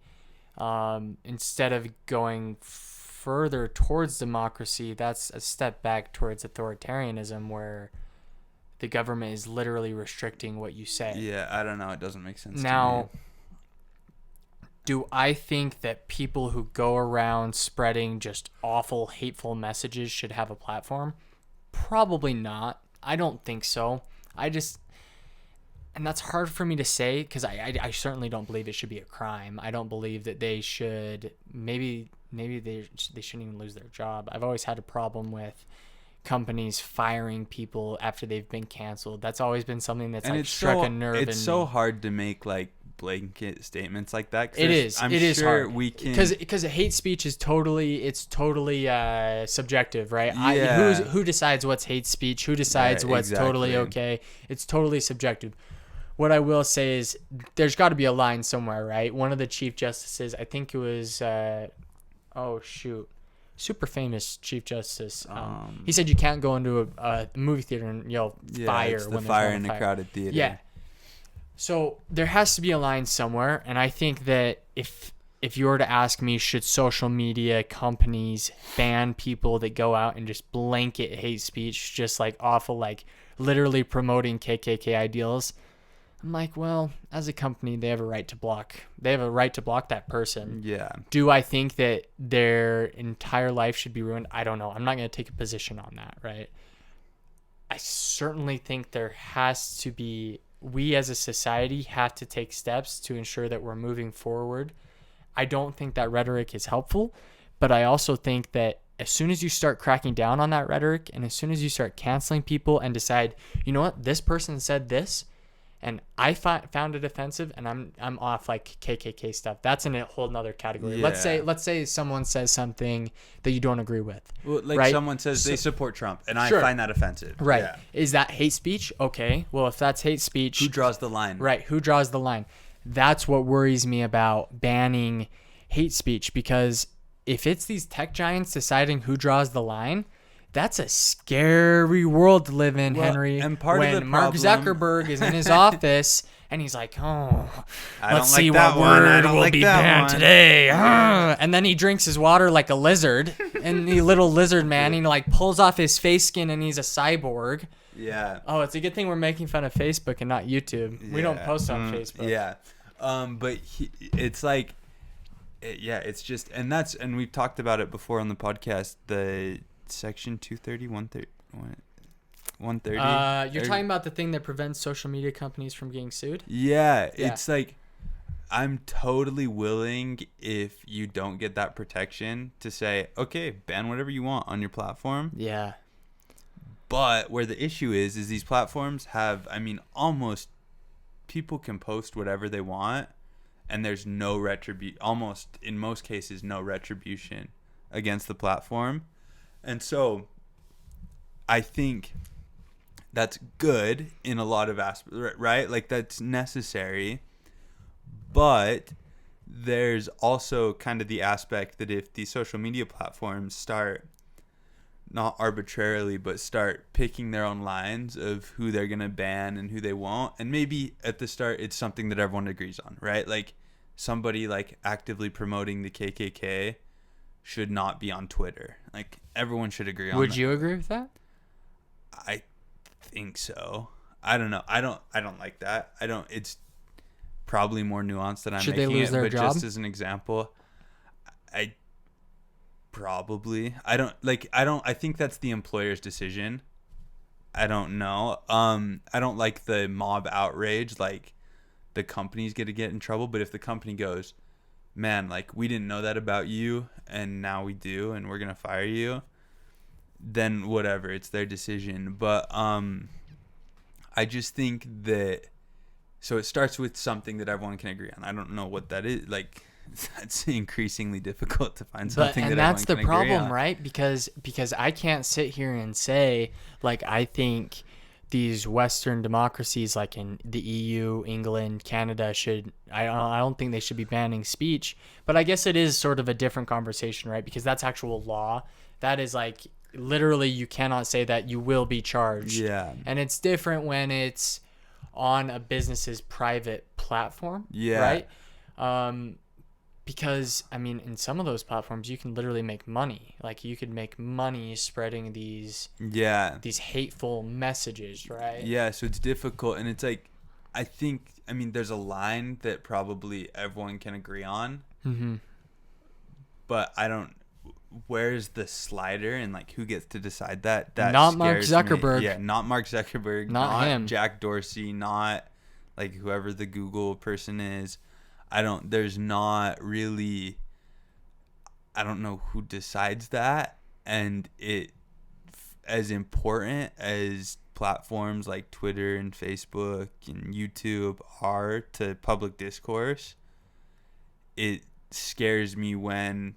Instead of going further towards democracy, that's a step back towards authoritarianism, where the government is literally restricting what you say. Yeah, I don't know. It doesn't make sense now, to me. Do I think that people who go around spreading just awful, hateful messages should have a platform? Probably not. I don't think so. And that's hard for me to say, because I certainly don't believe it should be a crime. I don't believe that they should, maybe they shouldn't even lose their job. I've always had a problem with companies firing people after they've been canceled. That's always been something that's like struck a nerve in me. It's so hard to make like blanket statements like that. It is. I'm it is sure hard. We can, because hate speech is totally subjective, right? Yeah. Who decides what's hate speech? Who decides what's totally okay? It's totally subjective. What I will say is there's got to be a line somewhere, right? One of the chief justices, I think it was, super famous Chief Justice. He said you can't go into a movie theater and yell fire it's the when fire there's in not a crowded theater. Yeah. So there has to be a line somewhere, and I think that if you were to ask me, should social media companies ban people that go out and just blanket hate speech, just like awful, like literally promoting KKK ideals? I'm like, well, as a company, they have a right to block. They have a right to block that person. Yeah. Do I think that their entire life should be ruined? I don't know. I'm not going to take a position on that, right? I certainly think there has to be, we as a society have to take steps to ensure that we're moving forward. I don't think that rhetoric is helpful, but I also think that as soon as you start cracking down on that rhetoric and as soon as you start canceling people and decide, you know what, this person said this, and I found it offensive, and I'm off like KKK stuff. That's in a whole nother category. Yeah. Let's say someone says something that you don't agree with. Well, like right? someone says they support Trump, and I Sure. find that offensive. Right. Yeah. Is that hate speech? Okay. Well, if that's hate speech, Who draws the line? right? Who draws the line? That's what worries me about banning hate speech, because if it's these tech giants deciding who draws the line, that's a scary world to live in, Well, Henry. and part when of the Mark problem- Zuckerberg is in his office and he's like, "Oh, I let's don't see like that what one. I word don't will like be that banned one." today." And then he drinks his water like a lizard, and the little lizard man, he like pulls off his face skin, and he's a cyborg. Yeah. Oh, it's a good thing we're making fun of Facebook and not YouTube. We don't post on Facebook. Yeah. But it's like, it's just, and we've talked about it before on the podcast, the section 230, 130. You're talking about the thing that prevents social media companies from getting sued? Yeah. It's like, I'm totally willing, if you don't get that protection, to say, okay, ban whatever you want on your platform. Yeah. But where the issue is these platforms have, almost, people can post whatever they want, and there's no retribution, almost in most cases, no retribution against the platform. And so I think that's good in a lot of aspects, right? Like, that's necessary. But there's also kind of the aspect that if the social media platforms start, not arbitrarily, but start picking their own lines of who they're going to ban and who they won't. And maybe at the start, it's something that everyone agrees on, right? Like, somebody like actively promoting the KKK should not be on Twitter. Like, everyone should agree on that. Would you agree with that? I think so. I don't know. I don't like that. It's probably more nuanced than I'm Should they making lose it, their but job? just as an example, I think that's the employer's decision. I don't know. I don't like the mob outrage, like the company's going to get in trouble, but if the company goes, man, like, we didn't know that about you and now we do and we're going to fire you, then whatever, it's their decision. But I just think that, so it starts with something that everyone can agree on. I don't know what that is. Like, that's increasingly difficult to find something that everyone can agree on. And that's the problem, right? Because I can't sit here and say, like, I think these Western democracies, like in the EU, England, Canada, I don't think they should be banning speech. But I guess it is sort of a different conversation, right? Because that's actual law. That is like, literally, you cannot say that, you will be charged. Yeah. And it's different when it's on a business's private platform. Yeah. Right? Because, in some of those platforms, you can literally make money. Like, you could make money spreading these hateful messages, right? Yeah, so it's difficult. And it's like, I think, there's a line that probably everyone can agree on. Mm-hmm. But I don't, where's the slider and, like, who gets to decide that? That not Mark scares me. Zuckerberg. Yeah, not Mark Zuckerberg. Not him. Jack Dorsey, not, like, whoever the Google person is. There's not really, I don't know who decides that. And it, as important as platforms like Twitter and Facebook and YouTube are to public discourse, it scares me when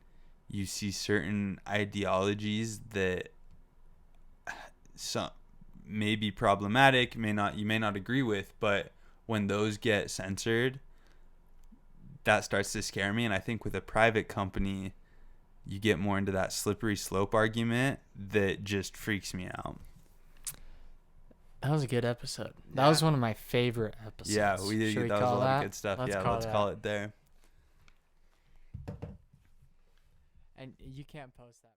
you see certain ideologies that may be problematic, you may not agree with, but when those get censored, that starts to scare me. And I think with a private company, you get more into that slippery slope argument that just freaks me out. That was a good episode. That was one of my favorite episodes. Yeah, we did. That was a lot of good stuff. Let's call it there. And you can't post that.